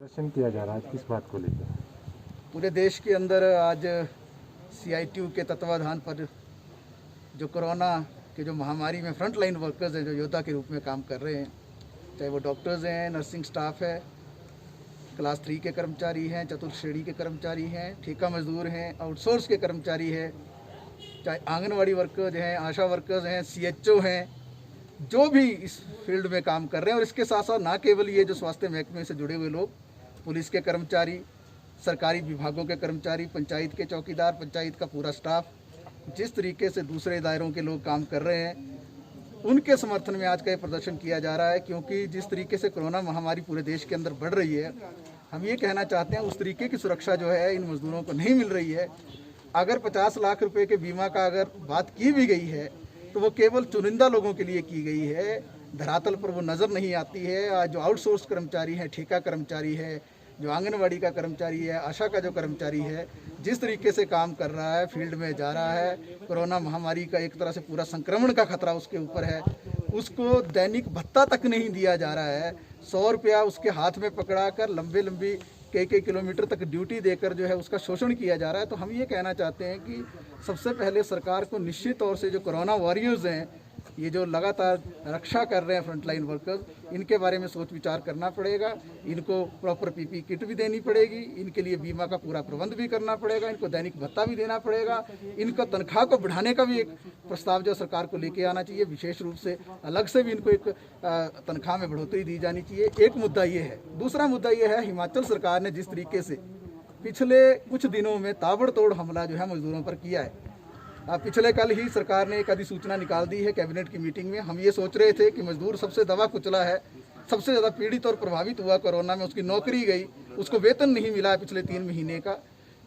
प्रदर्शन किया जा रहा है, किस बात को लेकर? पूरे देश के अंदर आज CITU के तत्वाधान पर जो कोरोना के जो महामारी में फ्रंट लाइन वर्कर्स हैं, जो योद्धा के रूप में काम कर रहे हैं, चाहे वो डॉक्टर्स हैं, नर्सिंग स्टाफ है, क्लास 3 के कर्मचारी हैं, चतुर्थ श्रेणी के कर्मचारी हैं, ठेका मजदूर हैं, आउटसोर्स के कर्मचारी हैं, चाहे आंगनवाड़ी वर्कर्स हैं, आशा वर्कर्स हैं, CHO हैं, जो भी इस फील्ड में काम कर रहे हैं। और इसके साथ साथ ना केवल ये जो स्वास्थ्य महकमे से जुड़े हुए लोग, पुलिस के कर्मचारी, सरकारी विभागों के कर्मचारी, पंचायत के चौकीदार, पंचायत का पूरा स्टाफ, जिस तरीके से दूसरे दायरों के लोग काम कर रहे हैं, उनके समर्थन में आज का ये प्रदर्शन किया जा रहा है। क्योंकि जिस तरीके से कोरोना महामारी पूरे देश के अंदर बढ़ रही है, हम ये कहना चाहते हैं उस तरीके की सुरक्षा जो है इन मजदूरों को नहीं मिल रही है। अगर 50 लाख रुपए के बीमा का अगर बात की भी गई है तो वो केवल चुनिंदा लोगों के लिए की गई है, धरातल पर वो नज़र नहीं आती है। आज जो आउटसोर्स कर्मचारी हैं, ठेका कर्मचारी है, जो आंगनवाड़ी का कर्मचारी है, आशा का जो कर्मचारी है, जिस तरीके से काम कर रहा है, फील्ड में जा रहा है, कोरोना महामारी का एक तरह से पूरा संक्रमण का खतरा उसके ऊपर है, उसको दैनिक भत्ता तक नहीं दिया जा रहा है। 100 रुपया उसके हाथ में पकड़ा कर लंबी कई किलोमीटर तक ड्यूटी देकर जो है उसका शोषण किया जा रहा है। तो हम ये कहना चाहते हैं कि सबसे पहले सरकार को निश्चित तौर से जो कोरोना वॉरियर्स हैं, ये जो लगातार रक्षा कर रहे हैं फ्रंटलाइन वर्कर्स, इनके बारे में सोच विचार करना पड़ेगा। इनको प्रॉपर PP किट भी देनी पड़ेगी, इनके लिए बीमा का पूरा प्रबंध भी करना पड़ेगा, इनको दैनिक भत्ता भी देना पड़ेगा, इनको तनख्वाह को बढ़ाने का भी एक प्रस्ताव जो सरकार को लेके आना चाहिए। विशेष रूप से अलग से भी इनको एक तनख्वाह में बढ़ोतरी दी जानी चाहिए। एक मुद्दा ये है। दूसरा मुद्दा ये है, हिमाचल सरकार ने जिस तरीके से पिछले कुछ दिनों में ताबड़तोड़ हमला जो है मजदूरों पर किया है। पिछले कल ही सरकार ने एक अधिसूचना निकाल दी है कैबिनेट की मीटिंग में। हम ये सोच रहे थे कि मजदूर सबसे दबा कुचला है, सबसे ज़्यादा पीड़ित और प्रभावित हुआ कोरोना में, उसकी नौकरी गई, उसको वेतन नहीं मिला है पिछले 3 महीने का।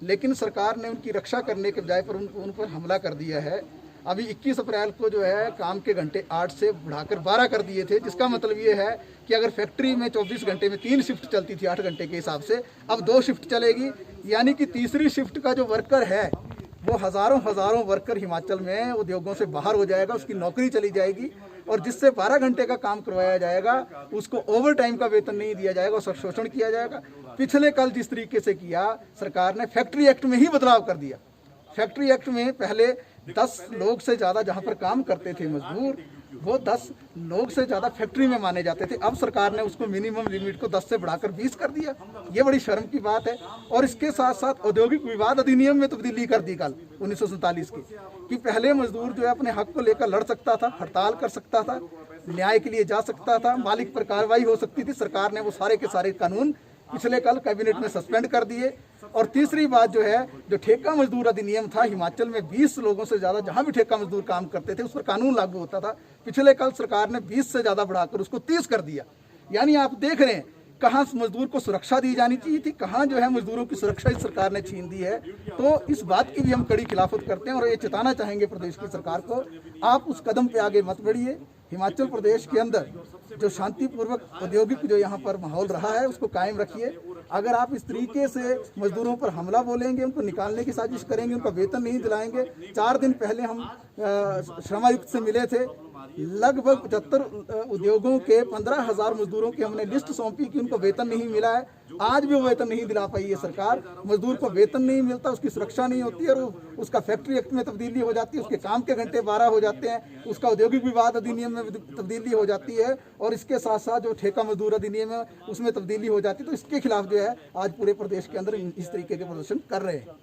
लेकिन सरकार ने उनकी रक्षा करने के बजाय पर उन पर हमला कर दिया है। अभी 21 अप्रैल को जो है काम के घंटे 8 से बढ़ाकर 12 कर दिए थे, जिसका मतलब ये है कि अगर फैक्ट्री में 24 घंटे में 3 शिफ्ट चलती थी 8 घंटे के हिसाब से, अब 2 शिफ्ट चलेगी। यानी कि तीसरी शिफ्ट का जो वर्कर है वो हज़ारों वर्कर हिमाचल में उद्योगों से बाहर हो जाएगा, उसकी नौकरी चली जाएगी। और जिससे 12 घंटे का काम करवाया जाएगा उसको ओवर टाइम का वेतन नहीं दिया जाएगा, उसका शोषण किया जाएगा। पिछले कल जिस तरीके से किया, सरकार ने फैक्ट्री एक्ट में ही बदलाव कर दिया। फैक्ट्री एक्ट में पहले 10 लोग से ज़्यादा जहाँ पर काम करते थे मजदूर, वो 10 लोग से ज़्यादा फैक्ट्री में माने जाते थे। अब सरकार ने उसको मिनिमम लिमिट को 10 से बढ़ाकर 20 कर दिया। ये बड़ी शर्म की बात है। और इसके साथ साथ औद्योगिक विवाद अधिनियम में तब्दीली कर दी कल 1947 की, कि पहले मजदूर जो है अपने हक को लेकर लड़ सकता था, हड़ताल कर सकता था, न्याय के लिए जा सकता था, मालिक पर कार्रवाई हो सकती थी। सरकार ने वो सारे के सारे कानून पिछले कल कैबिनेट में सस्पेंड कर दिए। और तीसरी बात जो है, जो ठेका मजदूर अधिनियम था, हिमाचल में 20 लोगों से ज़्यादा जहां भी ठेका मजदूर काम करते थे उस पर कानून लागू होता था। पिछले कल सरकार ने 20 से ज़्यादा बढ़ाकर उसको 30 कर दिया। यानी आप देख रहे हैं कहाँ मजदूर को सुरक्षा दी जानी चाहिए थी, कहाँ जो है मजदूरों की सुरक्षा इस सरकार ने छीन दी है। तो इस बात की भी हम कड़ी खिलाफत करते हैं और ये चेताना चाहेंगे प्रदेश की सरकार को, आप उस कदम पे आगे मत बढ़िए। हिमाचल प्रदेश के अंदर जो शांतिपूर्वक औद्योगिक जो यहाँ पर माहौल रहा है उसको कायम रखिए। अगर आप इस तरीके से मजदूरों पर हमला बोलेंगे, उनको निकालने की साजिश करेंगे, उनका वेतन नहीं दिलाएंगे। 4 दिन पहले हम श्रमायुक्त से मिले थे, लगभग 75 उद्योगों के 15,000 मजदूरों की हमने लिस्ट सौंपी कि उनको वेतन नहीं मिला है। आज भी वो वेतन नहीं दिला पाई है सरकार। मजदूर को वेतन नहीं मिलता, उसकी सुरक्षा नहीं होती और उसका फैक्ट्री एक्ट में तब्दीली हो जाती है, उसके काम के घंटे 12 हो जाते हैं, उसका औद्योगिक विवाद अधिनियम में तब्दीली हो जाती है और इसके साथ साथ जो ठेका मजदूर अधिनियम है उसमें तब्दीली हो जाती है। तो इसके खिलाफ जो है आज पूरे प्रदेश के अंदर इस तरीके के प्रदर्शन कर रहे हैं।